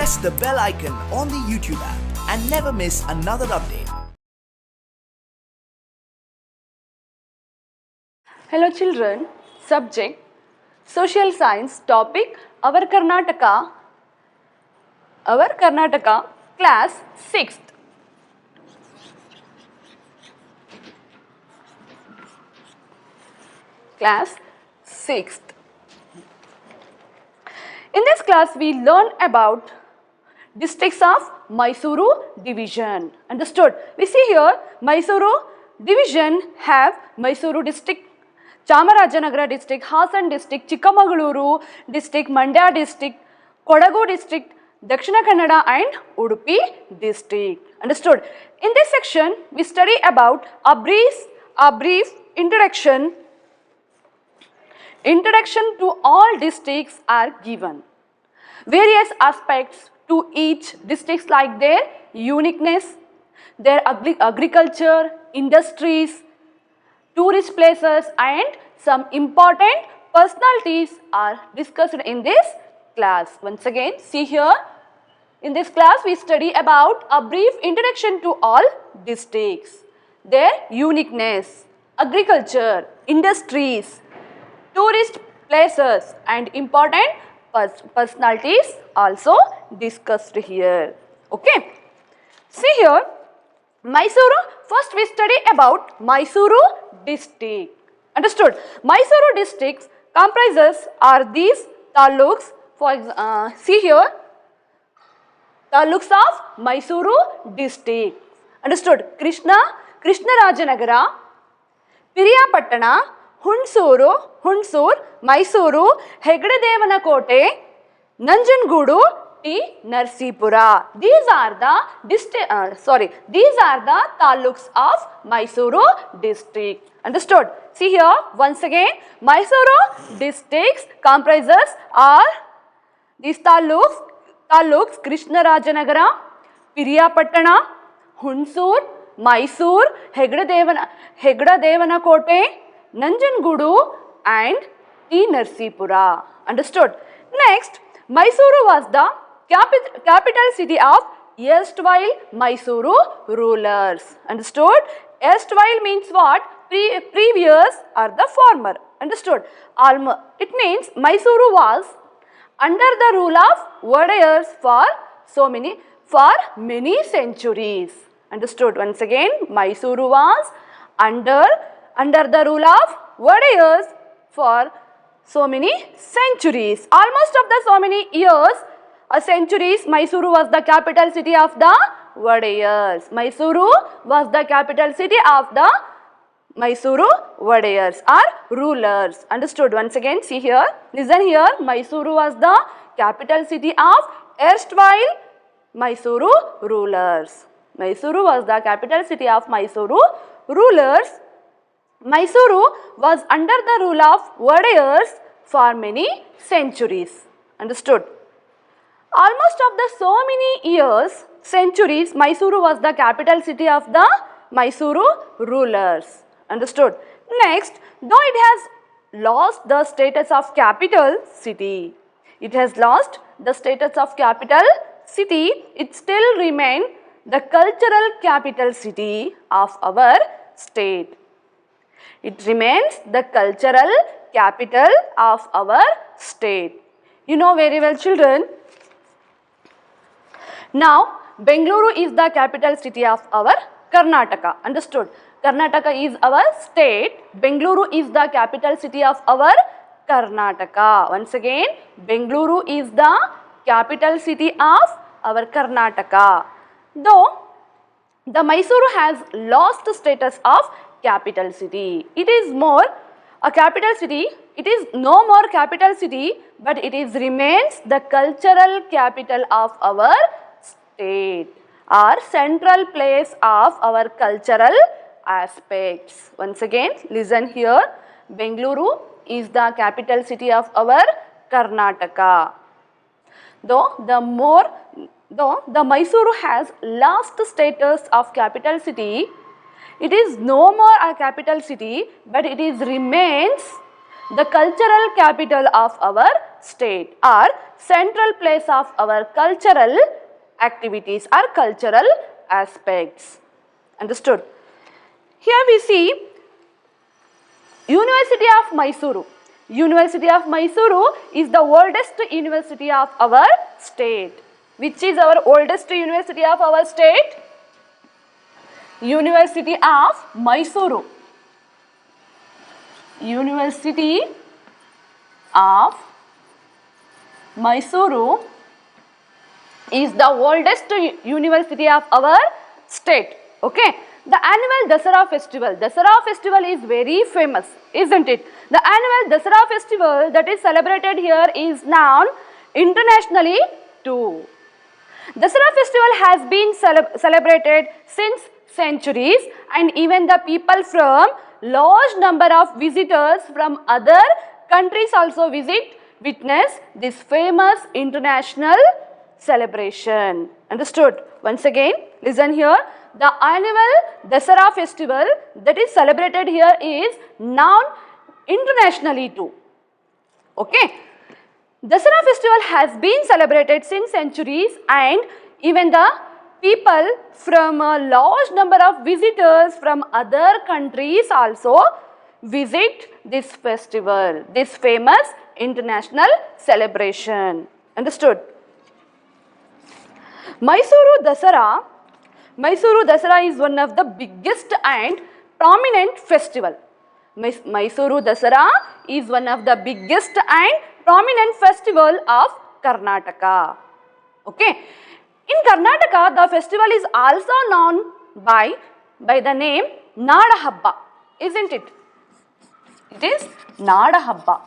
press the bell icon on the YouTube app and never miss another update. Hello children, subject Social Science, topic Our Karnataka, class 6th. Class 6th. In this class we learn about districts of Mysuru division. Understood? We see here Mysuru division have Mysuru district, Chamarajanagar district, Hasan district, Chikmagaluru district, Mandya district, Kodagu district, Dakshina Kannada and Udupi district. Understood? In this section we study about a brief introduction to all districts are given. Various aspects to each districts like their uniqueness, their agriculture, industries, tourist places and some important personalities are discussed in this class. Once again, see here, in this class we study about a brief introduction to all districts, their uniqueness, agriculture, industries, tourist places and important personalities also discussed here. Okay. See here, Mysuru, first we study about Mysuru district. Understood? Mysuru districts comprises are these taluks. For see here, taluks of Mysuru district. Understood? Krishnarajanagara, Piriyapattana, Hunsur, Mysuru, Hegdedevankote, Nanjangoodu, T. Narsipura. These are the taluks of Mysuru district. Understood? See here, once again, Mysuru districts comprises are these taluks Krishnarajanagara, Piriyapattana, Hunsur, Mysore, Hegdedevankote, Nanjangoodu and T. Narsipura. Understood? Next, Mysuru was the capital city of erstwhile Mysuru rulers. Understood? Erstwhile means what? Previous or the former. Understood? It means Mysuru was under the rule of Wadayars for many centuries. Understood? Once again, Mysuru was under the rule of Wadayars for so many centuries. Almost of the so many years, centuries, Mysuru was the capital city of the Wadayars. Mysuru was the capital city of the Mysuru Wadayars or rulers. Understood? Once again, see here, listen here, Mysuru was the capital city of erstwhile Mysuru rulers. Mysuru was the capital city of Mysuru rulers. Mysuru was under the rule of Wadayars for many centuries. Understood? Almost of the so many years, centuries, Mysuru was the capital city of the Mysuru rulers. Understood? Next, though it has lost the status of capital city, it still remains the cultural capital city of our state. It remains the cultural capital of our state. You know very well, children. Now, Bengaluru is the capital city of our Karnataka. Understood? Karnataka is our state. Bengaluru is the capital city of our Karnataka. Once again, Bengaluru is the capital city of our Karnataka. Though the Mysuru has lost the status of capital city. It is more a capital city. It is no more capital city, but it is remains the cultural capital of our state or central place of our cultural aspects. Once again, listen here. Bengaluru is the capital city of our Karnataka. Though the Mysuru has lost the status of capital city, it is no more a capital city, but it is remains the cultural capital of our state, or central place of our cultural activities or cultural aspects. Understood? Here we see University of Mysuru. University of Mysuru is the oldest university of our state. Which is our oldest university of our state? University of Mysuru. University of Mysuru is the oldest university of our state. Okay. The annual Dasara festival. Dasara festival is very famous, isn't it? The annual Dasara festival that is celebrated here is known internationally too. Dasara festival has been celebrated since centuries, and even the people from large number of visitors from other countries also witness this famous international celebration. Understood? Once again, listen here. The annual Dasara festival that is celebrated here is known internationally too. Okay. Dasara festival has been celebrated since centuries, and even the people from a large number of visitors from other countries also visit this festival, this famous international celebration. Understood? Mysuru Dasara is one of the biggest and prominent festival. Mysuru Dasara is one of the biggest and prominent festival of Karnataka. Okay. In Karnataka, the festival is also known by the name Nada Habba, isn't it? It is Nada Habba.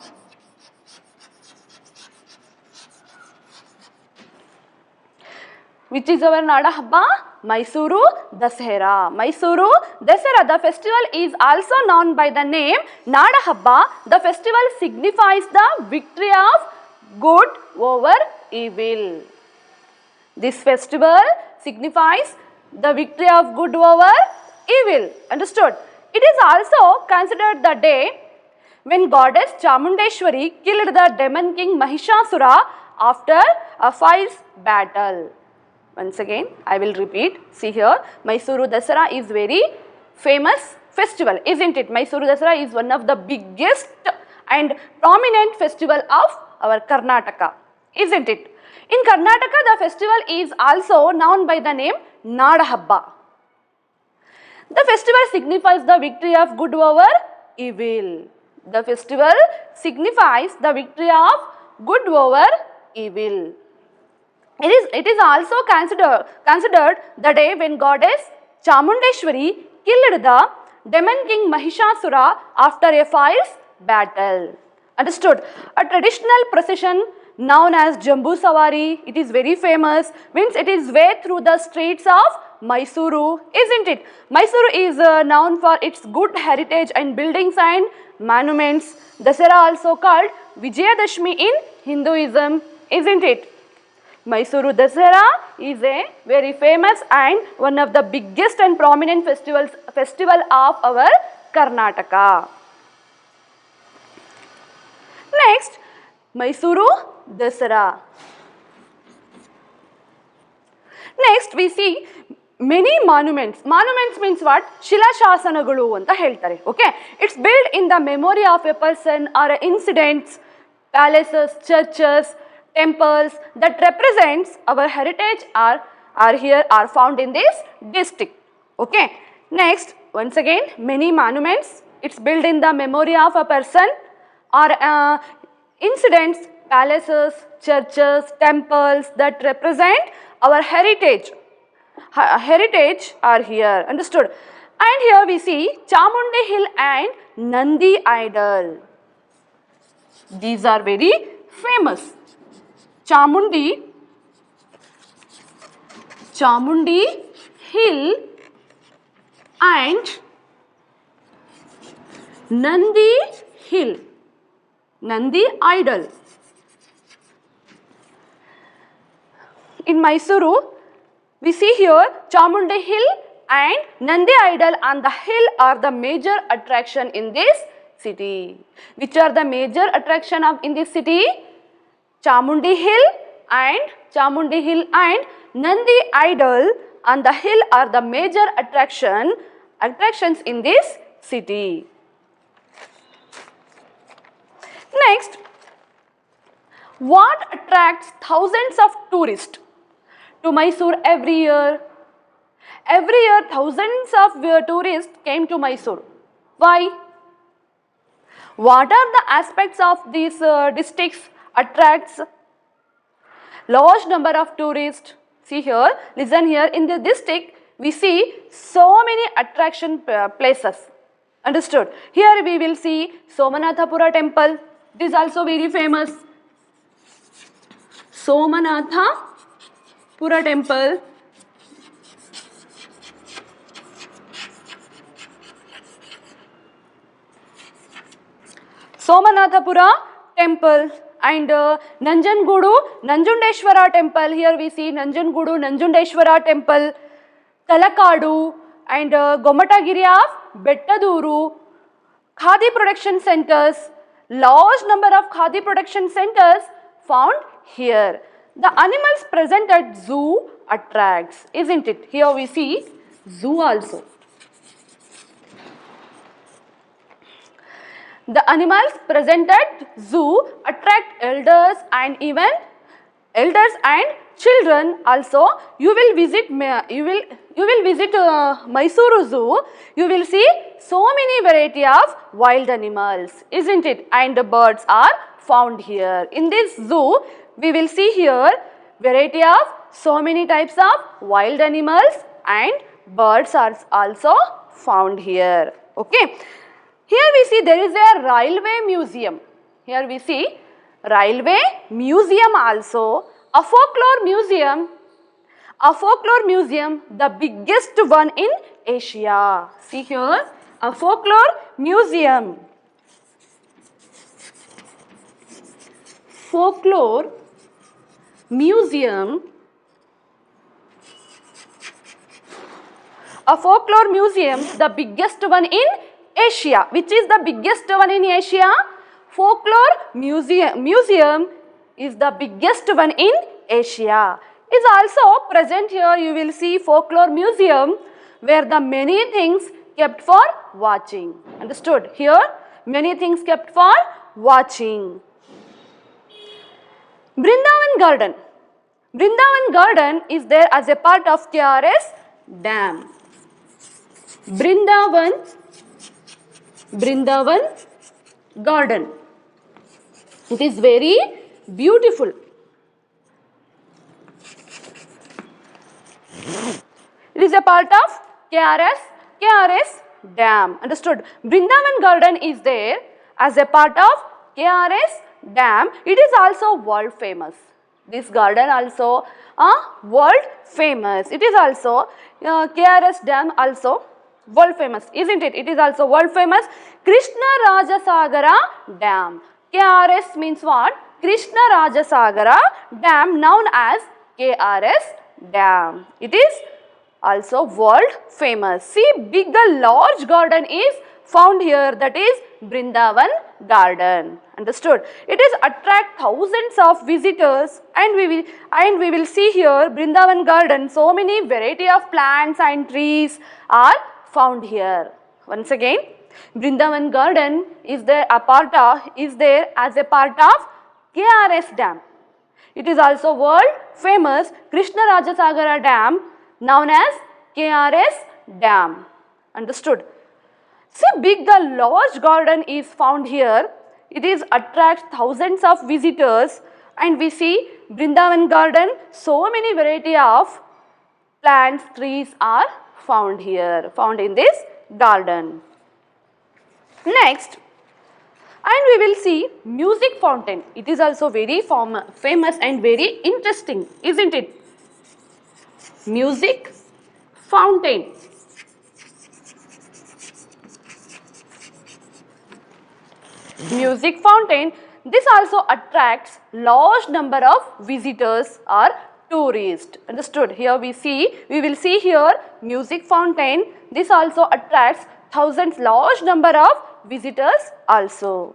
Which is our Nada Habba? Mysuru Dasara. Mysuru Dasara, the festival is also known by the name Nada Habba. The festival signifies the victory of good over evil. This festival signifies the victory of good over evil. Understood? It is also considered the day when goddess Chamundeshwari killed the demon king Mahishasura after a fierce battle. Once again, I will repeat. See here, Mysuru Dasara is very famous festival, isn't it? Mysuru Dasara is one of the biggest and prominent festival of our Karnataka, isn't it? In Karnataka, the festival is also known by the name Nada Habba. The festival signifies the victory of good over evil. The festival signifies the victory of good over evil. It is also considered the day when goddess Chamundeshwari killed the demon king Mahishasura after a fierce battle. Understood? A traditional procession known as Jambu Savari, it is very famous, means it is way through the streets of Mysuru, isn't it? Mysuru is known for its good heritage and buildings and monuments. Dasara also called Vijayadashmi in Hinduism, isn't it? Mysuru Dasara is a very famous and one of the biggest and prominent festival of our Karnataka. Next, Mysuru Dasara. Next, we see many monuments. Monuments means what? Shilashasanagalu anta heltare. Okay, it's built in the memory of a person or incidents, palaces, churches, temples that represents our heritage are found in this district. Okay. Next, once again, many monuments. It's built in the memory of a person or incidents, palaces, churches, temples that represent our heritage. Heritage are here. Understood? And here we see Chamundi Hill and Nandi idol. These are very famous. Chamundi Hill and Nandi Hill, Nandi idol. In Mysuru, we see here Chamundi Hill and Nandi idol on the hill are the major attraction in this city. Which are the major attraction in this city? Chamundi Hill and Nandi idol on the hill are the major attractions in this city. Next, what attracts thousands of tourists to Mysore every year? Every year, thousands of tourists came to Mysore. Why? What are the aspects of these districts attracts large number of tourists? See here, listen here, in the district we see so many attraction places. Understood? Here we will see Somanathapura temple. It is also very famous. Somanathapura temple. Somanathapura temple and Nanjundeshwara temple. Here we see Nanjundeshwara temple, Talakadu and Gomatagiri of Bettaduru, Khadi production centers, large number of Khadi production centers found here. The animals present at zoo attracts, isn't it? Here we see zoo also. The animals present at zoo attract elders and children also. You will visit Mysuru Zoo. You will see so many variety of wild animals, isn't it? And the birds are found here. In this zoo, we will see here variety of so many types of wild animals and birds are also found here. Okay. Here we see there is a railway museum. Here we see railway museum also. A folklore museum, the biggest one in Asia. See here, a folklore museum. Folklore museum. A folklore museum, the biggest one in Asia. Which is the biggest one in Asia? Folklore museum is the biggest one in Asia. Is also present here. You will see folklore museum where the many things kept for watching. Understood? Here many things kept for watching. Brindavan Garden. Brindavan Garden is there as a part of KRS Dam. Brindavan Garden. It is very beautiful. It is a part of KRS Dam. Understood? Brindavan Garden is there as a part of KRS Dam. It is also world famous. This garden also world famous. It is also KRS Dam also world famous, isn't it? It is also world famous. Krishna Rajasagara Dam. KRS means what? Krishna Rajasagara Dam, known as KRS Dam. It is also world famous. See, big large garden is found here, that is Brindavan Garden. Understood? It is attract thousands of visitors and we will see here Brindavan Garden. So many variety of plants and trees are found here. Once again, Brindavan Garden is there as a part of KRS Dam. It is also world famous Krishna Rajasagara Dam, known as KRS Dam. Understood? See, big large garden is found here. It is attracts thousands of visitors and we see Brindavan Garden, so many variety of plants, trees are found here, found in this garden. Next, and we will see music fountain. It is also very famous and very interesting, isn't it? Music fountain. Music fountain. This also attracts large number of visitors or tourists. Understood? Here we will see here music fountain. This also attracts thousands large number of visitors also.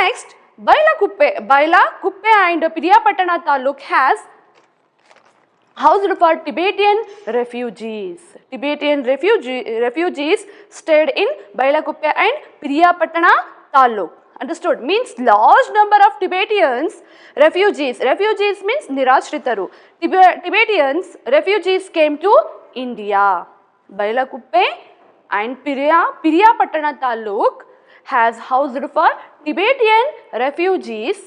Next, Bailakuppe and Piriyapatana Taluk has housed for Tibetan refugees. Tibetan refugees stayed in Bailakuppe and Piriyapatana Taluk. Understood? Means large number of Tibetans refugees. Refugees means Nirashritaru. Tibetans refugees came to India. Bailakuppe and Piriyapatana Taluk has housed for Tibetan refugees.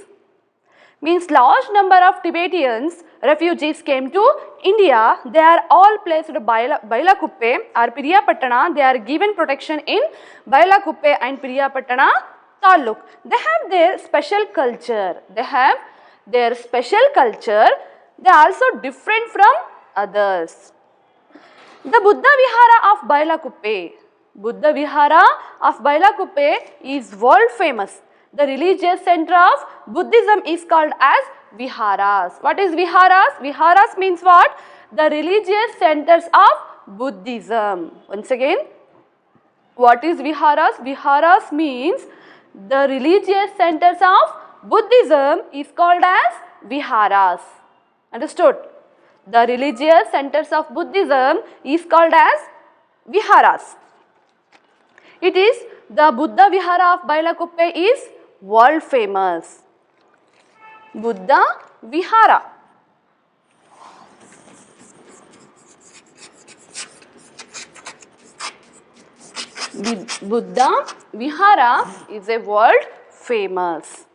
Means large number of Tibetans refugees came to India. They are all placed in Bailakuppe or Piriyapatana. They are given protection in Bailakuppe and Piriyapatana Taluk. They have their special culture. They are also different from others. The Buddha Vihara of Bailakuppe is world famous. The religious center of Buddhism is called as Viharas. What is Viharas? Viharas means what? The religious centers of Buddhism. Once again, what is Viharas? Viharas means the religious centers of Buddhism is called as Viharas. Understood? The religious centers of Buddhism is called as Viharas. It is the Buddha Vihara of Bailakuppe is world famous. Buddha Vihara. Buddha Vihara is a world famous.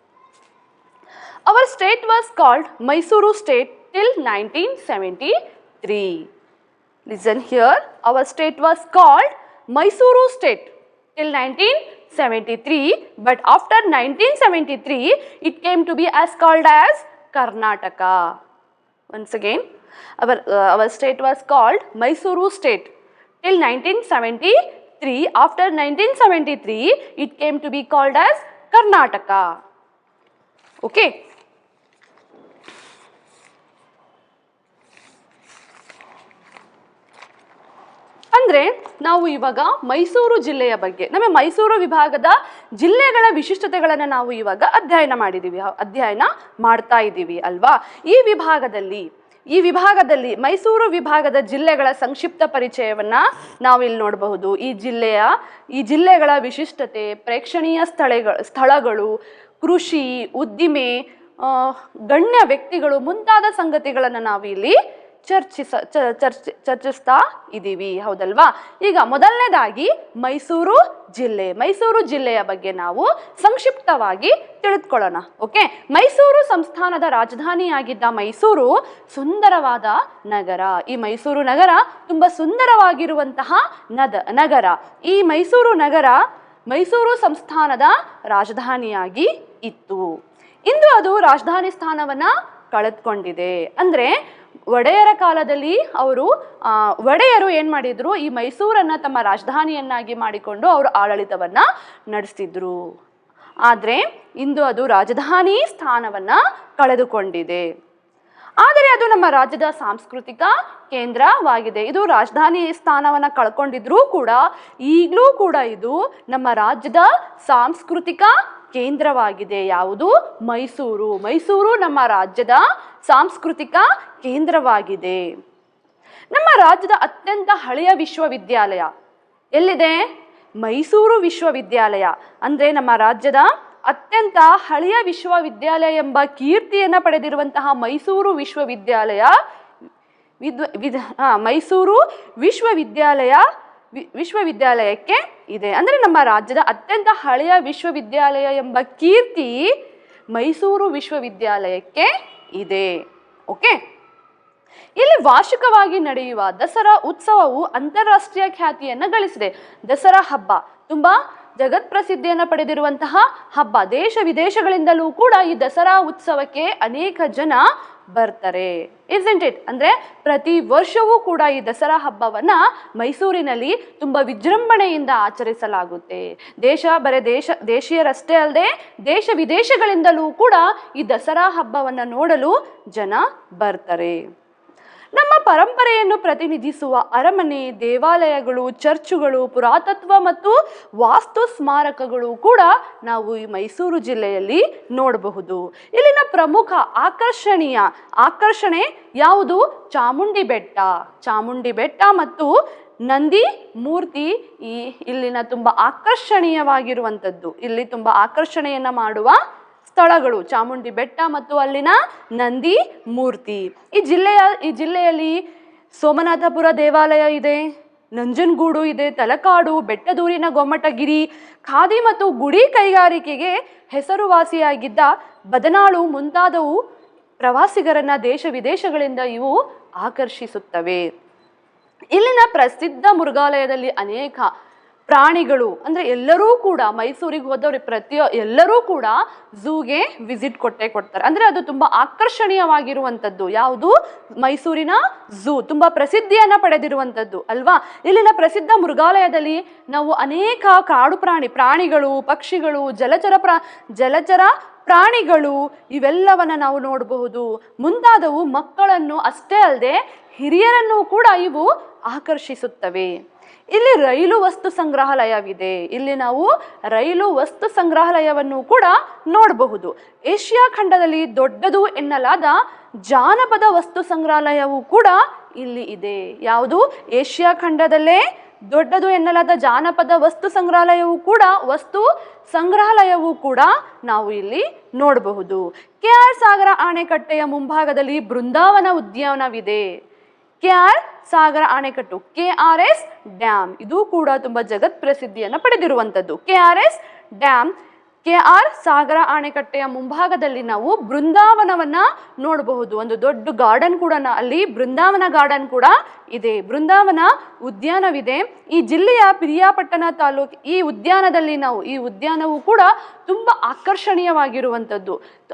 Our state was called Mysuru state till 1973. Listen here, our state was called Mysuru state till 1973, but after 1973 it came to be as called as Karnataka. Once again, our state was called Mysuru state till 1973. After 1973 it came to be called as Karnataka. Okay. ಅಂದರೆ ನಾವು ಇವಾಗ ಮೈಸೂರು ಜಿಲ್ಲೆಯ ಬಗ್ಗೆ, ನಮ್ಮ ಮೈಸೂರು ವಿಭಾಗದ ಜಿಲ್ಲೆಗಳ ವಿಶಿಷ್ಟತೆಗಳನ್ನು ನಾವು ಇವಾಗ ಅಧ್ಯಯನ ಮಾಡ್ತಾ ಇದ್ದೀವಿ ಅಲ್ವಾ. ಈ ವಿಭಾಗದಲ್ಲಿ ಮೈಸೂರು ವಿಭಾಗದ ಜಿಲ್ಲೆಗಳ ಸಂಕ್ಷಿಪ್ತ ಪರಿಚಯವನ್ನ ನಾವು ಇಲ್ಲಿ ನೋಡಬಹುದು. ಈ ಜಿಲ್ಲೆಗಳ ವಿಶಿಷ್ಟತೆ, ಪ್ರೇಕ್ಷಣೀಯ ಸ್ಥಳಗಳು, ಕೃಷಿ, ಉದ್ದಿಮೆ, ಗಣ್ಯ ವ್ಯಕ್ತಿಗಳು ಮುಂತಾದ ಸಂಗತಿಗಳನ್ನು ನಾವು ಇಲ್ಲಿ ಚರ್ಚಿಸ್ತಾ ಇದ್ದೀವಿ, ಹೌದಲ್ವಾ. ಈಗ ಮೊದಲನೇದಾಗಿ ಮೈಸೂರು ಜಿಲ್ಲೆಯ ಬಗ್ಗೆ ನಾವು ಸಂಕ್ಷಿಪ್ತವಾಗಿ ತಿಳಿದುಕೊಳ್ಳೋಣ. ಓಕೆ. ಮೈಸೂರು ಸಂಸ್ಥಾನದ ರಾಜಧಾನಿಯಾಗಿದ್ದ ಮೈಸೂರು ಸುಂದರವಾದ ನಗರ. ಈ ಮೈಸೂರು ನಗರ ತುಂಬಾ ಸುಂದರವಾಗಿರುವಂತಹ ನಗರ. ಈ ಮೈಸೂರು ಸಂಸ್ಥಾನದ ರಾಜಧಾನಿಯಾಗಿ ಇತ್ತು. ಇಂದು ಅದು ರಾಜಧಾನಿ ಸ್ಥಾನವನ್ನ ಕಳೆದುಕೊಂಡಿದೆ. ಅಂದ್ರೆ ಒಡೆಯರ ಕಾಲದಲ್ಲಿ ಒಡೆಯರು ಏನ್ ಮಾಡಿದ್ರು, ಈ ಮೈಸೂರನ್ನ ತಮ್ಮ ರಾಜಧಾನಿಯನ್ನಾಗಿ ಮಾಡಿಕೊಂಡು ಅವರು ಆಡಳಿತವನ್ನ ನಡೆಸ್ತಿದ್ರು. ಆದ್ರೆ ಇಂದು ಅದು ರಾಜಧಾನಿ ಸ್ಥಾನವನ್ನ ಕಳೆದುಕೊಂಡಿದೆ. ಆದರೆ ಅದು ನಮ್ಮ ರಾಜ್ಯದ ಸಾಂಸ್ಕೃತಿಕ ಕೇಂದ್ರವಾಗಿದೆ. ಇದು ರಾಜಧಾನಿ ಸ್ಥಾನವನ್ನ ಕಳ್ಕೊಂಡಿದ್ರೂ ಕೂಡ ಈಗಲೂ ಕೂಡ ಇದು ನಮ್ಮ ರಾಜ್ಯದ ಸಾಂಸ್ಕೃತಿಕ ಕೇಂದ್ರವಾಗಿದೆ. ಯಾವುದು? ಮೈಸೂರು ನಮ್ಮ ರಾಜ್ಯದ ಸಾಂಸ್ಕೃತಿಕ ಕೇಂದ್ರವಾಗಿದೆ. ನಮ್ಮ ರಾಜ್ಯದ ಅತ್ಯಂತ ಹಳೆಯ ವಿಶ್ವವಿದ್ಯಾಲಯ ಎಲ್ಲಿದೆ? ಮೈಸೂರು ವಿಶ್ವವಿದ್ಯಾಲಯ. ಅಂದ್ರೆ ನಮ್ಮ ರಾಜ್ಯದ ಅತ್ಯಂತ ಹಳೆಯ ವಿಶ್ವವಿದ್ಯಾಲಯ ಎಂಬ ಕೀರ್ತಿಯನ್ನು ಪಡೆದಿರುವಂತಹ ಮೈಸೂರು ವಿಶ್ವವಿದ್ಯಾಲಯಕ್ಕೆ ಇದೆ. ಅಂದ್ರೆ ನಮ್ಮ ರಾಜ್ಯದ ಅತ್ಯಂತ ಹಳೆಯ ವಿಶ್ವವಿದ್ಯಾಲಯ ಎಂಬ ಕೀರ್ತಿ ಮೈಸೂರು ವಿಶ್ವವಿದ್ಯಾಲಯಕ್ಕೆ ಇದೆ. ಓಕೆ. ಇಲ್ಲಿ ವಾರ್ಷಿಕವಾಗಿ ನಡೆಯುವ ದಸರಾ ಉತ್ಸವವು ಅಂತಾರಾಷ್ಟ್ರೀಯ ಖ್ಯಾತಿಯನ್ನು ಗಳಿಸಿದೆ. ದಸರಾ ಹಬ್ಬ ತುಂಬಾ ಜಗತ್ಪ್ರಸಿದ್ಧಿಯನ್ನು ಪಡೆದಿರುವಂತಹ ಹಬ್ಬ. ದೇಶ ವಿದೇಶಗಳಿಂದಲೂ ಕೂಡ ಈ ದಸರಾ ಉತ್ಸವಕ್ಕೆ ಅನೇಕ ಜನ ಬರ್ತಾರೆ. Isn't it? ಅಂದ್ರೆ ಪ್ರತಿ ವರ್ಷವೂ ಕೂಡ ಈ ದಸರಾ ಹಬ್ಬವನ್ನ ಮೈಸೂರಿನಲ್ಲಿ ತುಂಬಾ ವಿಜೃಂಭಣೆಯಿಂದ ಆಚರಿಸಲಾಗುತ್ತೆ. ದೇಶೀಯರಷ್ಟೇ ಅಲ್ಲದೆ ದೇಶ ವಿದೇಶಗಳಿಂದಲೂ ಕೂಡ ಈ ದಸರಾ ಹಬ್ಬವನ್ನ ನೋಡಲು ಜನ ಬರ್ತಾರೆ. ನಮ್ಮ ಪರಂಪರೆಯನ್ನು ಪ್ರತಿನಿಧಿಸುವ ಅರಮನೆ, ದೇವಾಲಯಗಳು, ಚರ್ಚುಗಳು, ಪುರಾತತ್ವ ಮತ್ತು ವಾಸ್ತು ಸ್ಮಾರಕಗಳು ಕೂಡ ನಾವು ಈ ಮೈಸೂರು ಜಿಲ್ಲೆಯಲ್ಲಿ ನೋಡಬಹುದು. ಇಲ್ಲಿನ ಪ್ರಮುಖ ಆಕರ್ಷಣೆ ಯಾವುದು? ಚಾಮುಂಡಿ ಬೆಟ್ಟ. ಚಾಮುಂಡಿ ಬೆಟ್ಟ ಮತ್ತು ನಂದಿ ಮೂರ್ತಿ ಇಲ್ಲಿನ ತುಂಬ ಆಕರ್ಷಣೀಯವಾಗಿರುವಂಥದ್ದು. ಇಲ್ಲಿ ತುಂಬ ಆಕರ್ಷಣೆಯನ್ನ ಮಾಡುವ ಸ್ಥಳಗಳು ಚಾಮುಂಡಿ ಬೆಟ್ಟ ಮತ್ತು ಅಲ್ಲಿನ ನಂದಿ ಮೂರ್ತಿ. ಈ ಜಿಲ್ಲೆಯಲ್ಲಿ ಸೋಮನಾಥಪುರ ದೇವಾಲಯ ಇದೆ, ನಂಜನಗೂಡು ಇದೆ, ತಲಕಾಡು, ಬೆಟ್ಟದೂರಿನ ಗೊಮ್ಮಟಗಿರಿ, ಖಾದಿ ಮತ್ತು ಗುಡಿ ಕೈಗಾರಿಕೆಗೆ ಹೆಸರುವಾಸಿಯಾಗಿದ್ದ ಬದನಾಳು ಮುಂತಾದವು ಪ್ರವಾಸಿಗರನ್ನ ದೇಶ ವಿದೇಶಗಳಿಂದ ಇವು ಆಕರ್ಷಿಸುತ್ತವೆ. ಇಲ್ಲಿನ ಪ್ರಸಿದ್ಧ ಮೃಗಾಲಯದಲ್ಲಿ ಅನೇಕ ಪ್ರಾಣಿಗಳು, ಅಂದರೆ ಎಲ್ಲರೂ ಕೂಡ ಮೈಸೂರಿಗೆ ಹೋದವರು ಎಲ್ಲರೂ ಕೂಡ ಝೂಗೆ ವಿಸಿಟ್ ಕೊಡ್ತಾರೆ. ಅಂದರೆ ಅದು ತುಂಬ ಆಕರ್ಷಣೀಯವಾಗಿರುವಂಥದ್ದು. ಯಾವುದು? ಮೈಸೂರಿನ ಝೂ ತುಂಬ ಪ್ರಸಿದ್ಧಿಯನ್ನು ಪಡೆದಿರುವಂಥದ್ದು ಅಲ್ವಾ. ಇಲ್ಲಿನ ಪ್ರಸಿದ್ಧ ಮೃಗಾಲಯದಲ್ಲಿ ನಾವು ಅನೇಕ ಕಾಡು ಪ್ರಾಣಿಗಳು, ಪಕ್ಷಿಗಳು, ಜಲಚರ ಪ್ರಾಣಿಗಳು ಇವೆಲ್ಲವನ್ನ ನಾವು ನೋಡಬಹುದು. ಮುಂತಾದವು ಮಕ್ಕಳನ್ನು ಅಷ್ಟೇ ಅಲ್ಲದೆ ಹಿರಿಯರನ್ನು ಕೂಡ ಇವು ಆಕರ್ಷಿಸುತ್ತವೆ. ಇಲ್ಲಿ ರೈಲು ವಸ್ತು ಸಂಗ್ರಹಾಲಯವಿದೆ. ಇಲ್ಲಿ ನಾವು ರೈಲು ವಸ್ತು ಸಂಗ್ರಹಾಲಯವನ್ನು ಕೂಡ ನೋಡಬಹುದು. ಏಷ್ಯಾ ಖಂಡದಲ್ಲಿ ದೊಡ್ಡದು ಎನ್ನಲಾದ ಜಾನಪದ ವಸ್ತು ಸಂಗ್ರಹಾಲಯವು ಕೂಡ ಇಲ್ಲಿ ಇದೆ. ಯಾವುದು? ಏಷ್ಯಾ ಖಂಡದಲ್ಲೇ ದೊಡ್ಡದು ಎನ್ನಲಾದ ಜಾನಪದ ವಸ್ತು ಸಂಗ್ರಹಾಲಯವೂ ಕೂಡ ನಾವು ಇಲ್ಲಿ ನೋಡಬಹುದು. KR ಸಾಗರ ಅಣೆಕಟ್ಟೆಯ ಮುಂಭಾಗದಲ್ಲಿ ಬೃಂದಾವನ ಉದ್ಯಾನವಿದೆ. KR ಸಾಗರ ಅಣೆಕಟ್ಟು, KRS ಡ್ಯಾಮ್, ಇದು ಕೂಡ ತುಂಬ ಜಗತ್ ಪ್ರಸಿದ್ಧಿಯನ್ನು ಪಡೆದಿರುವಂಥದ್ದು. KRS ಡ್ಯಾಮ್, KR ಸಾಗರ ಅಣೆಕಟ್ಟೆಯ ಮುಂಭಾಗದಲ್ಲಿ ನಾವು ಬೃಂದಾವನವನ್ನ ನೋಡಬಹುದು. ಒಂದು ದೊಡ್ಡ ಗಾರ್ಡನ್ ಕೂಡ ಅಲ್ಲಿ ಬೃಂದಾವನ ಗಾರ್ಡನ್ ಕೂಡ ಇದೆ, ಬೃಂದಾವನ ಉದ್ಯಾನವಿದೆ. ಈ ಜಿಲ್ಲೆಯ ಪಿರಿಯಾಪಟ್ಟಣ ತಾಲೂಕು ಈ ಉದ್ಯಾನವು ಕೂಡ ತುಂಬ ಆಕರ್ಷಣೀಯವಾಗಿರುವಂಥದ್ದು.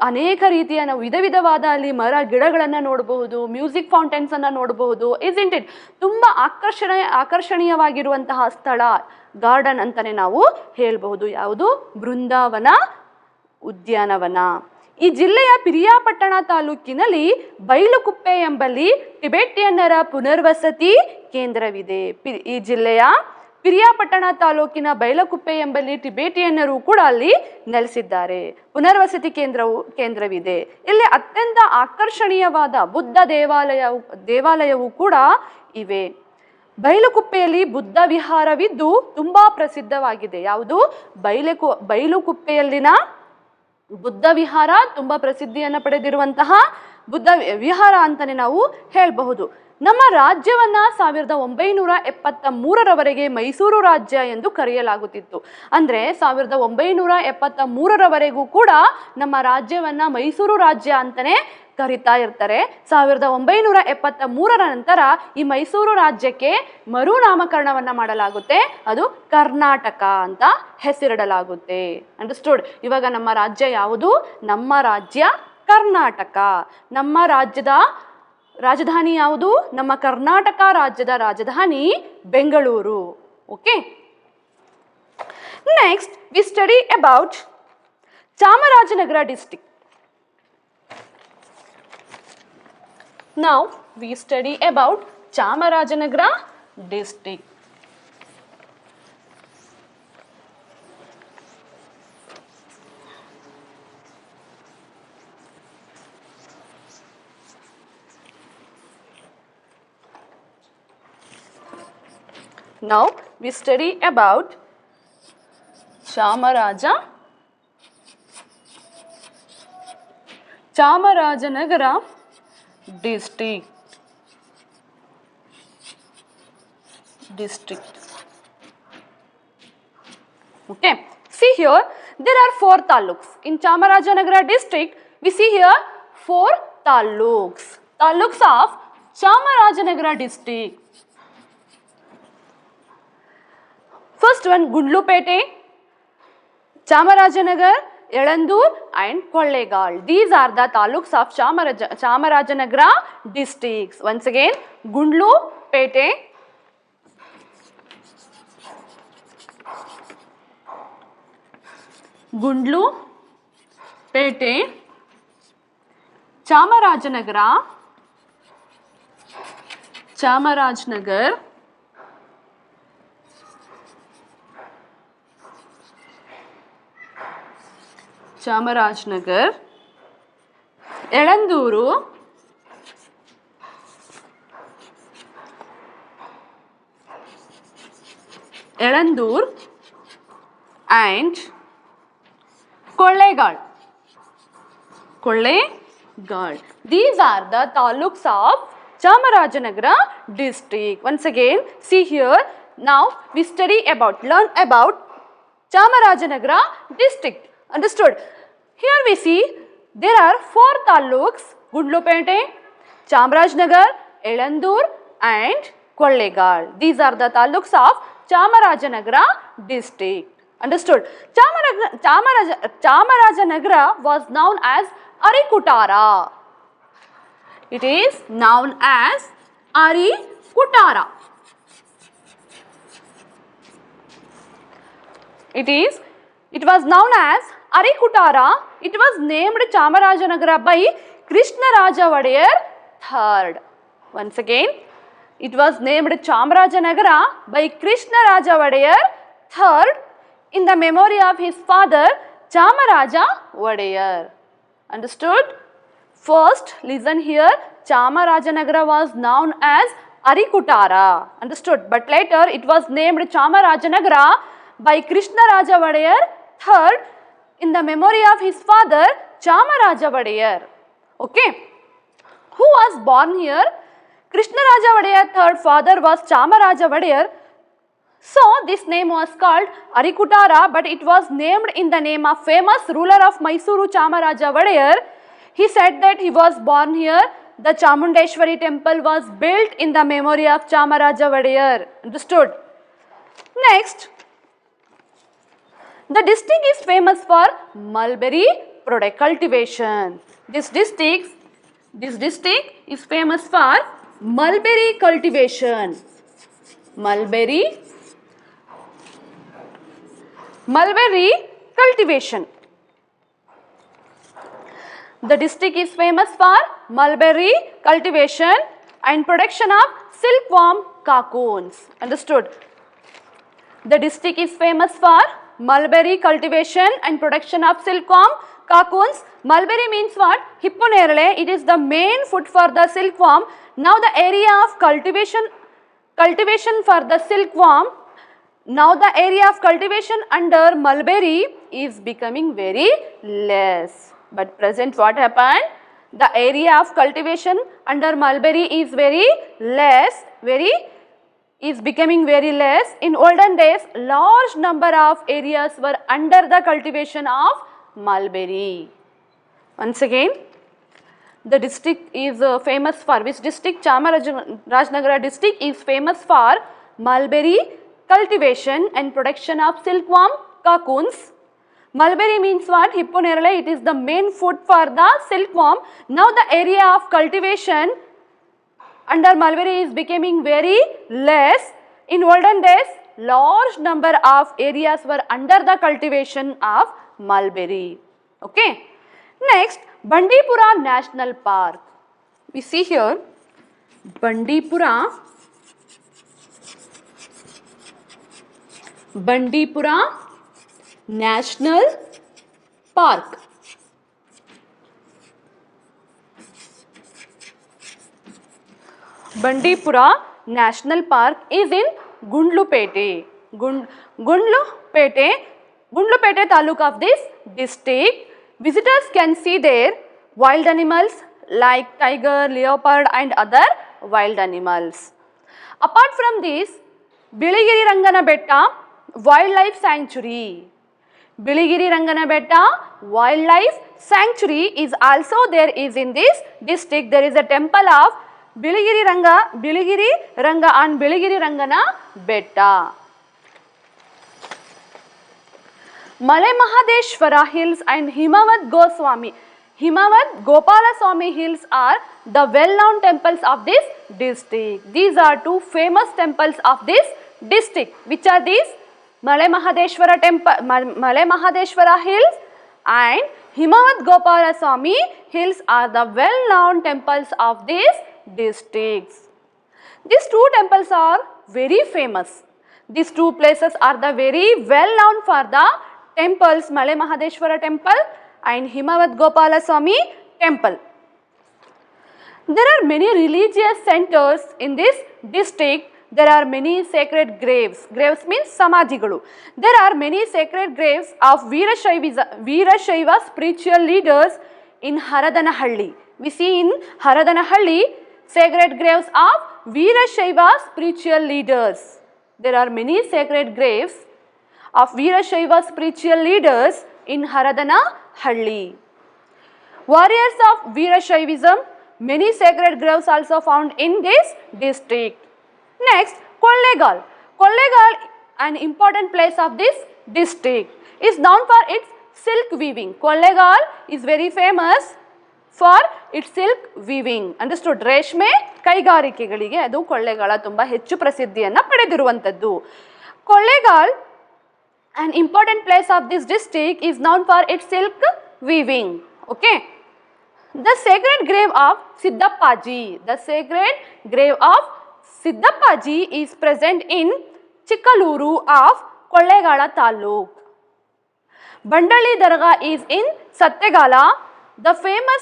ಅನೇಕ ರೀತಿಯ ನಾವು ವಿಧವಾದ ಅಲ್ಲಿ ಮರ ಗಿಡಗಳನ್ನು ನೋಡಬಹುದು, ಮ್ಯೂಸಿಕ್ ಫೌಂಟೈನ್ಸ್ ಅನ್ನ ನೋಡಬಹುದು. Isn't it? ತುಂಬ ಆಕರ್ಷಣೀಯವಾಗಿರುವಂತಹ ಸ್ಥಳ, ಗಾರ್ಡನ್ ಅಂತಾನೆ ನಾವು ಹೇಳಬಹುದು. ಯಾವುದು? ಬೃಂದಾವನ ಉದ್ಯಾನವನ. ಈ ಜಿಲ್ಲೆಯ ಪಿರಿಯಾಪಟ್ಟಣ ತಾಲೂಕಿನಲ್ಲಿ ಬೈಲುಕುಪ್ಪೆ ಎಂಬಲ್ಲಿ ಟಿಬೆಟಿಯನ್ನರ ಪುನರ್ವಸತಿ ಕೇಂದ್ರವಿದೆ. ಈ ಜಿಲ್ಲೆಯ ಪಿರಿಯಾಪಟ್ಟಣ ತಾಲೂಕಿನ ಬೈಲಕುಪ್ಪೆ ಎಂಬಲ್ಲಿ ಟಿಬೆಟಿಯನ್ನರು ಕೂಡ ಅಲ್ಲಿ ನೆಲೆಸಿದ್ದಾರೆ. ಪುನರ್ವಸತಿ ಕೇಂದ್ರವಿದೆ. ಇಲ್ಲಿ ಅತ್ಯಂತ ಆಕರ್ಷಣೀಯವಾದ ಬುದ್ಧ ದೇವಾಲಯವು ಕೂಡ ಇವೆ. ಬೈಲುಕುಪ್ಪೆಯಲ್ಲಿ ಬುದ್ಧ ವಿಹಾರವಿದ್ದು ತುಂಬಾ ಪ್ರಸಿದ್ಧವಾಗಿದೆ. ಯಾವುದು? ಬೈಲುಕುಪ್ಪೆಯಲ್ಲಿನ ಬುದ್ಧ ವಿಹಾರ ತುಂಬಾ ಪ್ರಸಿದ್ಧಿಯನ್ನು ಪಡೆದಿರುವಂತಹ ಬುದ್ಧ ವಿಹಾರ ಅಂತಾನೆ ನಾವು ಹೇಳಬಹುದು. ನಮ್ಮ ರಾಜ್ಯವನ್ನ 1973ರವರೆಗೆ ಮೈಸೂರು ರಾಜ್ಯ ಎಂದು ಕರೆಯಲಾಗುತ್ತಿತ್ತು. ಅಂದ್ರೆ 1973ರವರೆಗೂ ಕೂಡ ನಮ್ಮ ರಾಜ್ಯವನ್ನ ಮೈಸೂರು ರಾಜ್ಯ ಅಂತಾನೆ ಕರಿತಾ ಇರ್ತಾರೆ. 1973ರ ನಂತರ ಈ ಮೈಸೂರು ರಾಜ್ಯಕ್ಕೆ ಮರು ನಾಮಕರಣವನ್ನ ಮಾಡಲಾಗುತ್ತೆ. ಅದು ಕರ್ನಾಟಕ ಅಂತ ಹೆಸರಿಡಲಾಗುತ್ತೆ. ಅಂಡರ್ಸ್ಟುಡ್? ಇವಾಗ ನಮ್ಮ ರಾಜ್ಯ ಯಾವುದು? ನಮ್ಮ ರಾಜ್ಯ ಕರ್ನಾಟಕ. ನಮ್ಮ ರಾಜ್ಯದ ರಾಜಧಾನಿ ಯಾವುದು? ನಮ್ಮ ಕರ್ನಾಟಕ ರಾಜ್ಯದ ರಾಜಧಾನಿ Bengaluru. Okay, next we study about Chamarajanagar district. Now we study about Chamarajanagar district. Now we study about Chamarajanagar district. Okay, see here there are 4 taluks in Chamarajanagar district. We see here 4 taluks of Chamarajanagar district. First one, Gundlupete, Chamarajanagar, Elandur and Kollegal. These are the taluks of Chamarajanagar districts. Once again, Gundlupete, Chamarajanagar Chamarajnagar, Chamarajnagar, Ellanduru, Ellandur and Kollegal. Kollegal. These are the taluks of Chamarajanagar district. Once again, see here. Now we learn about Chamarajanagar district. Understood? Here we see there are 4 taluks: Gundlupete, Chamarajanagar, Ellandur and Kollegal. These are the taluks of Chamarajanagar district. Understood? Chamarajanagar was known as Arikutara. It is known as Arikutara. It was known as Arikutara. It was named Chamarajanagar by Krishnaraja Wadiyar III. Once again, it was named Chamarajanagar by Krishnaraja Wadiyar III in the memory of his father Chamaraja Wadiyar. Understood? First, listen here. Chamarajanagar was known as Arikutara. Understood? But later it was named Chamarajanagar by Krishnaraja Wadiyar III in the memory of his father Chamaraja Wadiyar. Okay. Who was born here? Krishnaraja Wadiyar III father was Chamaraja Wadiyar. So this name was called Arikutara, but it was named in the name of famous ruler of Mysuru Chamaraja Wadiyar. He said that he was born here. The Chamundeshwari temple was built in the memory of Chamaraja Wadiyar. Understood? Next, the district is famous for mulberry product cultivation. This district is famous for mulberry cultivation. Mulberry cultivation. The district is famous for mulberry cultivation and production of silkworm cocoons. Understood? The district is famous for mulberry cultivation and production of silkworm cocoons. Mulberry means what? Hipponerale. It is the main food for the silkworm. Now the area of cultivation for the silkworm. Now the area of cultivation under mulberry is becoming very less. But present what happened? The area of cultivation under mulberry is becoming very less. In olden days, large number of areas were under the cultivation of mulberry. Once again, the district is famous for which district? Chamarajanagar district is famous for mulberry cultivation and production of silkworm cocoons. Mulberry means what? Hipponerale. It is the main food for the silkworm. Now the area of cultivation under mulberry is becoming very less. In olden days, large number of areas were under the cultivation of mulberry. Okay. Next, Bandipura National Park. We see here Bandipura National Park. Bandipura National Park is in Gundlupete. Gundlupete taluk of this district. Visitors can see there wild animals like tiger, leopard and other wild animals. Apart from this, Biligiri Rangana Betta Wildlife Sanctuary. Biligiri Rangana Betta Wildlife Sanctuary is also there is in this district. There is a temple of Biligiri Ranga and Biligiri Rangana Betta. Malay Mahadeshwara Hills and Himawat Gopala Swami Hills are the well-known temples of this district. These are two famous temples of this district. Which are these? Malay Mahadeshwara Hills and Himawat Gopala Swami Hills are the well-known temples of these districts. These two temples are very famous. These two places are the very well known for the temples, Male Mahadeshwara temple and Himavad Gopala Swami temple. There are many religious centers in this district. There are many sacred graves. Graves means samadhigalu. There are many sacred graves of Veerashaiva spiritual leaders in Haradanahalli. We see in Haradanahalli sacred graves of Veerashaiva spiritual leaders. There are many sacred graves of Veerashaiva spiritual leaders in Haradanahalli. Warriors of Veerashaivism, many sacred graves also found in this district. Next, Kollegal. Kollegal, an important place of this district, is known for its silk weaving. Kollegal is very famous for its silk weaving. Understood? ರೇಷ್ಮೆ ಕೈಗಾರಿಕೆಗಳಿಗೆ ಅದು ಕೊಳ್ಳೇಗಾಲ ತುಂಬ ಹೆಚ್ಚು ಪ್ರಸಿದ್ಧಿಯನ್ನು ಪಡೆದಿರುವಂಥದ್ದು. ಕೊಳ್ಳೇಗಾಲ್, an important place of this district, is known for its silk weaving. Okay. The sacred grave of Siddappaji. The sacred grave of Siddappaji is present in Chikkaluru of Kollegala Taluk. Bandali Dargah is in Satyagala. The famous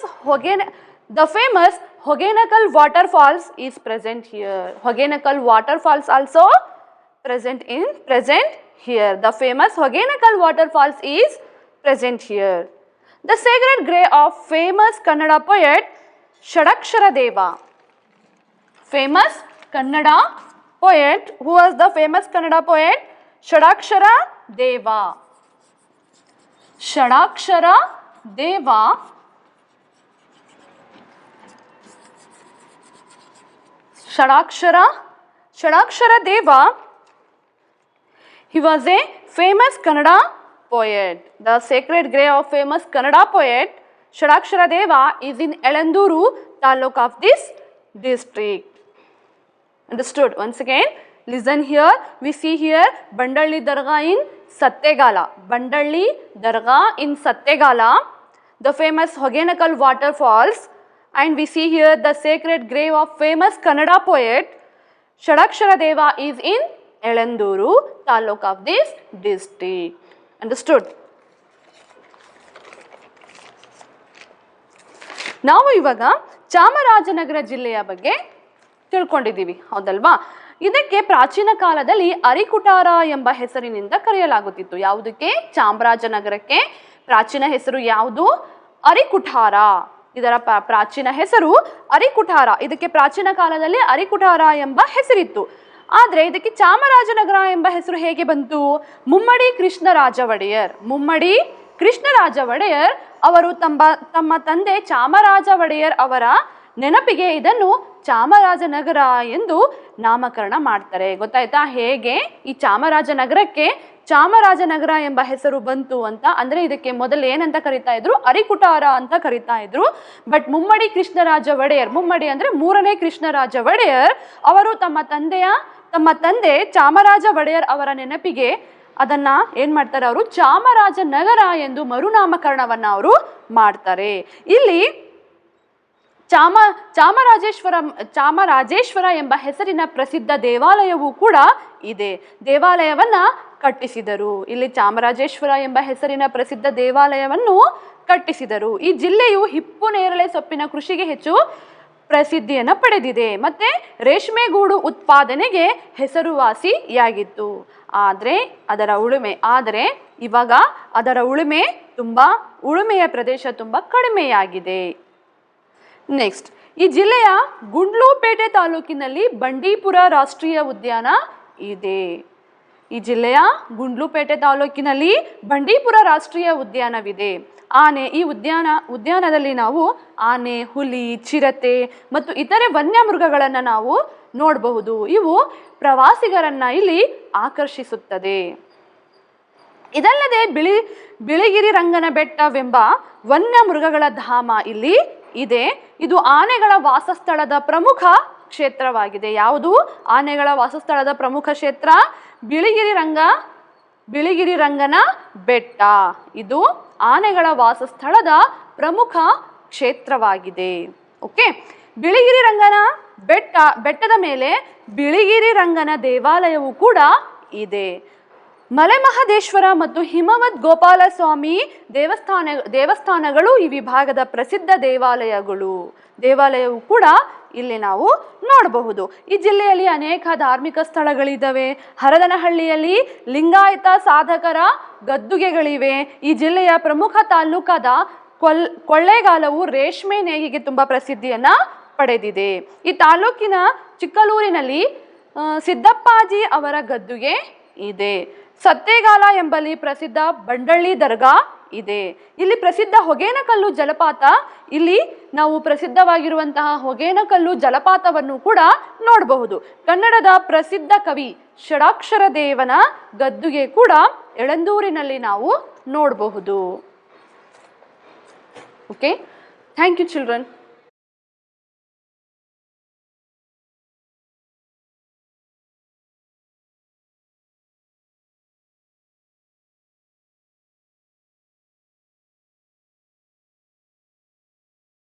Hogenakal waterfalls is present here. Hogenakal waterfalls also present here. The famous Hogenakal waterfalls is present here. The sacred grave of famous Kannada poet Shadakshara Deva. Famous Kannada poet. Who was the famous Kannada poet? Shadakshara Deva. Shadakshara Deva Shadakshara Deva, he was a famous Kannada poet. The sacred grave of famous Kannada poet Shadakshara Deva is in Elenduru taluk of this district. Understood? Once again, listen here. We see here Bandalli Dargah in Satyagala. Bandalli Dargah in Satyagala. The famous Hogenakal waterfalls. And we see here the sacred grave of famous Kannada poet Shadakshara Deva is in Elenduru taluk of this district. Understood? ನಾವು ಇವಾಗ ಚಾಮರಾಜನಗರ ಜಿಲ್ಲೆಯ ಬಗ್ಗೆ ತಿಳ್ಕೊಂಡಿದ್ದೀವಿ, ಹೌದಲ್ವಾ? ಇದಕ್ಕೆ ಪ್ರಾಚೀನ ಕಾಲದಲ್ಲಿ ಅರಿಕುಟಾರ ಎಂಬ ಹೆಸರಿನಿಂದ ಕರೆಯಲಾಗುತ್ತಿತ್ತು. ಯಾವುದಕ್ಕೆ? ಚಾಮರಾಜನಗರಕ್ಕೆ ಪ್ರಾಚೀನ ಹೆಸರು ಯಾವುದು? ಅರಿಕುಟಾರ. ಇದರ ಪ್ರಾಚೀನ ಹೆಸರು ಅರಿಕುಟಾರ. ಇದಕ್ಕೆ ಪ್ರಾಚೀನ ಕಾಲದಲ್ಲಿ ಅರಿಕುಟಾರ ಎಂಬ ಹೆಸರಿತ್ತು. ಆದರೆ ಇದಕ್ಕೆ ಚಾಮರಾಜನಗರ ಎಂಬ ಹೆಸರು ಹೇಗೆ ಬಂತು? ಮುಮ್ಮಡಿ ಕೃಷ್ಣರಾಜ ಒಡೆಯರ್ ಅವರು ತಮ್ಮ ತಂದೆ ಚಾಮರಾಜ ಒಡೆಯರ್ ಅವರ ನೆನಪಿಗೆ ಇದನ್ನು ಚಾಮರಾಜನಗರ ಎಂದು ನಾಮಕರಣ ಮಾಡ್ತಾರೆ. ಗೊತ್ತಾಯ್ತಾ ಹೇಗೆ ಈ ಚಾಮರಾಜನಗರಕ್ಕೆ ಚಾಮರಾಜನಗರ ಎಂಬ ಹೆಸರು ಬಂತು ಅಂತ? ಅಂದ್ರೆ ಇದಕ್ಕೆ ಮೊದಲು ಏನಂತ ಕರಿತಾ ಇದ್ರು? ಅರಿಕುಟಾರ ಅಂತ ಕರಿತಾ ಇದ್ರು. ಬಟ್ ಮುಮ್ಮಡಿ ಕೃಷ್ಣರಾಜ ಒಡೆಯರ್, ಮುಮ್ಮಡಿ ಅಂದ್ರೆ ಮೂರನೇ ಕೃಷ್ಣರಾಜ ಒಡೆಯರ್ ಅವರು ತಮ್ಮ ತಂದೆ ಚಾಮರಾಜ ಒಡೆಯರ್ ಅವರ ನೆನಪಿಗೆ ಅದನ್ನ ಏನ್ ಮಾಡ್ತಾರೆ? ಅವರು ಚಾಮರಾಜನಗರ ಎಂದು ಮರುನಾಮಕರಣವನ್ನ ಅವರು ಮಾಡ್ತಾರೆ. ಇಲ್ಲಿ ಚಾಮರಾಜೇಶ್ವರ ಎಂಬ ಹೆಸರಿನ ಪ್ರಸಿದ್ಧ ದೇವಾಲಯವೂ ಕೂಡ ಇದೆ. ದೇವಾಲಯವನ್ನ ಕಟ್ಟಿಸಿದರು. ಇಲ್ಲಿ ಚಾಮರಾಜೇಶ್ವರ ಎಂಬ ಹೆಸರಿನ ಪ್ರಸಿದ್ಧ ದೇವಾಲಯವನ್ನು ಕಟ್ಟಿಸಿದರು. ಈ ಜಿಲ್ಲೆಯು ಹಿಪ್ಪು ನೇರಳೆ ಸೊಪ್ಪಿನ ಕೃಷಿಗೆ ಹೆಚ್ಚು ಪ್ರಸಿದ್ಧಿಯನ್ನು ಪಡೆದಿದೆ. ಮತ್ತೆ ರೇಷ್ಮೆಗೂಡು ಉತ್ಪಾದನೆಗೆ ಹೆಸರುವಾಸಿಯಾಗಿತ್ತು. ಆದರೆ ಇವಾಗ ಅದರ ಉಳುಮೆಯ ಪ್ರದೇಶ ತುಂಬಾ ಕಡಿಮೆಯಾಗಿದೆ. ನೆಕ್ಸ್ಟ್, ಈ ಜಿಲ್ಲೆಯ ಗುಂಡ್ಲುಪೇಟೆ ತಾಲೂಕಿನಲ್ಲಿ ಬಂಡೀಪುರ ರಾಷ್ಟ್ರೀಯ ಉದ್ಯಾನ ಇದೆ. ಈ ಜಿಲ್ಲೆಯ ಗುಂಡ್ಲುಪೇಟೆ ತಾಲೂಕಿನಲ್ಲಿ ಬಂಡೀಪುರ ರಾಷ್ಟ್ರೀಯ ಉದ್ಯಾನವಿದೆ. ಈ ಉದ್ಯಾನದಲ್ಲಿ ನಾವು ಆನೆ, ಹುಲಿ, ಚಿರತೆ ಮತ್ತು ಇತರೆ ವನ್ಯಮೃಗಗಳನ್ನು ನಾವು ನೋಡಬಹುದು. ಇವು ಪ್ರವಾಸಿಗರನ್ನ ಇಲ್ಲಿ ಆಕರ್ಷಿಸುತ್ತದೆ. ಇದಲ್ಲದೆ ಬಿಳಿಗಿರಿ ರಂಗನ ಬೆಟ್ಟವೆಂಬ ವನ್ಯಮೃಗಗಳ ಧಾಮ ಇಲ್ಲಿ ಇದೆ. ಇದು ಆನೆಗಳ ವಾಸಸ್ಥಳದ ಪ್ರಮುಖ ಕ್ಷೇತ್ರವಾಗಿದೆ. ಯಾವುದು ಆನೆಗಳ ವಾಸಸ್ಥಳದ ಪ್ರಮುಖ ಕ್ಷೇತ್ರ? ಬಿಳಿಗಿರಿ ರಂಗನ ಬೆಟ್ಟ. ಇದು ಆನೆಗಳ ವಾಸಸ್ಥಳದ ಪ್ರಮುಖ ಕ್ಷೇತ್ರವಾಗಿದೆ. ಓಕೆ, ಬಿಳಿಗಿರಿ ರಂಗನ ಬೆಟ್ಟದ ಮೇಲೆ ಬಿಳಿಗಿರಿ ರಂಗನ ದೇವಾಲಯವು ಕೂಡ ಇದೆ. ಮಲೆಮಹದೇಶ್ವರ ಮತ್ತು ಹಿಮವದ್ ಗೋಪಾಲಸ್ವಾಮಿ ದೇವಸ್ಥಾನಗಳು ಈ ವಿಭಾಗದ ಪ್ರಸಿದ್ಧ ದೇವಾಲಯವು ಕೂಡ ಇಲ್ಲಿ ನಾವು ನೋಡಬಹುದು. ಈ ಜಿಲ್ಲೆಯಲ್ಲಿ ಅನೇಕ ಧಾರ್ಮಿಕ ಸ್ಥಳಗಳಿದ್ದಾವೆ. ಹರದನಹಳ್ಳಿಯಲ್ಲಿ ಲಿಂಗಾಯತ ಸಾಧಕರ ಗದ್ದುಗೆಗಳಿವೆ. ಈ ಜಿಲ್ಲೆಯ ಪ್ರಮುಖ ತಾಲೂಕಾದ ಕೊಳ್ಳೇಗಾಲವು ರೇಷ್ಮೆ ನೇಯ್ಗೆಗೆ ತುಂಬ ಪ್ರಸಿದ್ಧಿಯನ್ನ ಪಡೆದಿದೆ. ಈ ತಾಲೂಕಿನ ಚಿಕ್ಕಲೂರಿನಲ್ಲಿ ಸಿದ್ದಪ್ಪಾಜಿ ಅವರ ಗದ್ದುಗೆ ಇದೆ. ಸತ್ತೇಗಾಲ ಎಂಬಲ್ಲಿ ಪ್ರಸಿದ್ಧ ಬಂಡಳ್ಳಿ ದರ್ಗಾ ಇದೆ. ಇಲ್ಲಿ ಪ್ರಸಿದ್ಧ ಹೊಗೇನಕಲ್ಲು ಜಲಪಾತ, ಇಲ್ಲಿ ನಾವು ಪ್ರಸಿದ್ಧವಾಗಿರುವಂತಹ ಹೊಗೇನಕಲ್ಲು ಜಲಪಾತವನ್ನು ಕೂಡ ನೋಡಬಹುದು. ಕನ್ನಡದ ಪ್ರಸಿದ್ಧ ಕವಿ ಷಡಾಕ್ಷರ ದೇವನ ಗದ್ದುಗೆ ಕೂಡ ಯಳಂದೂರಿನಲ್ಲಿ ನಾವು ನೋಡಬಹುದು. Okay, thank you children.